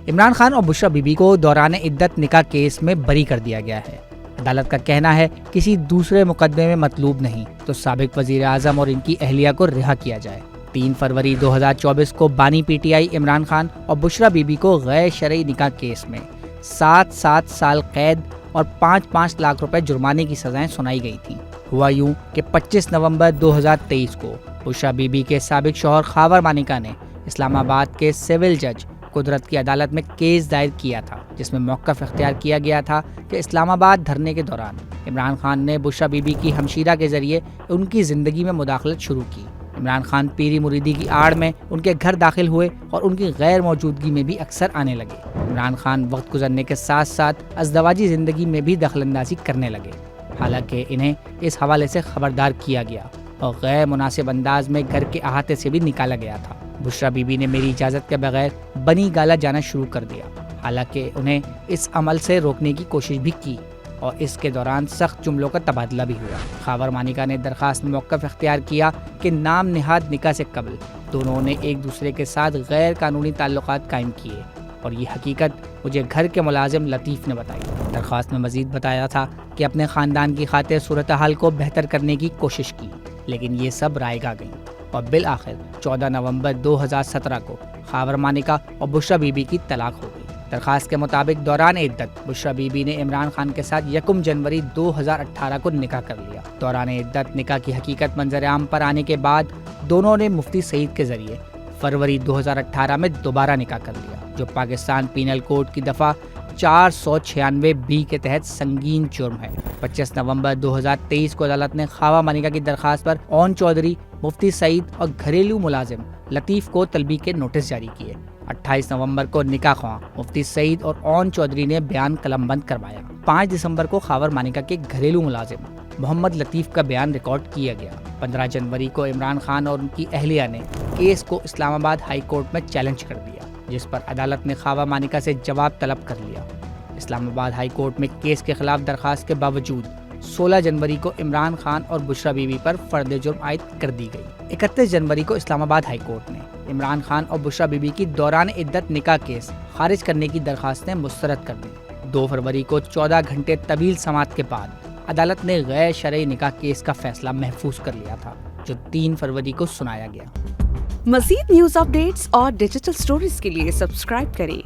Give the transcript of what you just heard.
عمران خان اور Bushra be be کو دوران عدت نکاح کیس میں بری کر دیا گیا ہے۔ عدالت کا کہنا ہے کسی دوسرے مقدمے میں مطلوب نہیں تو سابق وزیر اعظم اور ان کی اہلیہ کو رہا کیا جائے۔ 3 فروری 2024 کو بانی P T I Imran Khan اور بشریٰ بی بی کو غیر شرعی نکاح کیس میں 7 سال قید اور 5 لاکھ روپے جرمانے کی سزائیں سنائی گئی تھیں۔ ہوا یوں کہ 25 نومبر 2023 کو بشریٰ بی بی کے سابق شوہر خاور مانیکا نے اسلام آباد کے سول جج قدرت کی عدالت میں کیس دائر کیا تھا، جس میں موقف اختیار کیا گیا تھا کہ اسلام آباد دھرنے کے دوران عمران خان نے بشریٰ بی بی کی ہمشیرہ کے ذریعے ان کی زندگی میں مداخلت شروع کی۔ عمران خان پیری مریدی کی آڑ میں ان کے گھر داخل ہوئے اور ان کی غیر موجودگی میں بھی اکثر آنے لگے۔ عمران خان وقت گزرنے کے ساتھ ساتھ ازدواجی زندگی میں بھی دخل اندازی کرنے لگے، حالانکہ انہیں اس حوالے سے خبردار کیا گیا اور غیر مناسب انداز میں گھر کے احاطے سے بھی نکالا گیا تھا۔ بشریٰ بی بی نے میری اجازت کے بغیر بنی گالا جانا شروع کر دیا، حالانکہ انہیں اس عمل سے روکنے کی کوشش بھی کی اور اس کے دوران سخت جملوں کا تبادلہ بھی ہوا۔ خاور مانیکا نے درخواست میں موقف اختیار کیا کہ نام نہاد نکاح سے قبل دونوں نے ایک دوسرے کے ساتھ غیر قانونی تعلقات قائم کیے اور یہ حقیقت مجھے گھر کے ملازم لطیف نے بتائی۔ درخواست میں مزید بتایا تھا کہ اپنے خاندان کی خاطر صورتحال کو بہتر کرنے کی کوشش کی، لیکن یہ سب رائے گاہ گئیں اور بالآخر 14 نومبر 2017 کو خاور مانیکا اور بشریٰ بی بی کی طلاق ہو گئی۔ درخواست کے مطابق دوران عدت بشریٰ بی بی نے عمران خان کے ساتھ 1 جنوری 2018 کو نکاح کر لیا۔ دوران عدت نکاح کی حقیقت منظر عام پر آنے کے بعد دونوں نے مفتی سعید کے ذریعے فروری 2018 میں دوبارہ نکاح کر لیا، جو پاکستان پینل کوڈ کی دفعہ 496 کے تحت سنگین جرم ہے۔ 25 نومبر 2023 کو عدالت نے خاور مانیکا کی درخواست پر اون چودھری، مفتی سعید اور گھریلو ملازم لطیف کو طلبی کے نوٹس جاری کیے۔ 28 نومبر کو نکاح خواہاں مفتی سعید اور اون چودھری نے بیان قلم بند کروایا۔ 5 دسمبر کو خاور مانیکا کے گھریلو ملازم محمد لطیف کا بیان ریکارڈ کیا گیا۔ 15 جنوری کو عمران خان اور ان کی اہلیہ نے کیس کو اسلام آباد ہائی کورٹ میں چیلنج کر دیا، جس پر عدالت نے خاور مانیکا سے جواب طلب کر لیا۔ اسلام آباد ہائی کورٹ میں کیس کے خلاف درخواست کے باوجود 16 جنوری کو عمران خان اور بشریٰ بی بی پر فرد جرم عائد کر دی گئی۔ 31 جنوری کو اسلام آباد ہائی کورٹ نے عمران خان اور بشریٰ بی بی کی دوران عدت نکاح کیس خارج کرنے کی درخواستیں مسترد کر دیں۔ 2 فروری کو 14 گھنٹے طویل سماعت کے بعد عدالت نے غیر شرعی نکاح کیس کا فیصلہ محفوظ کر لیا تھا، جو 3 فروری کو سنایا گیا۔ مزید نیوز اپ ڈیٹس اور ڈیجیٹل سٹوریز کے لیے سبسکرائب کریں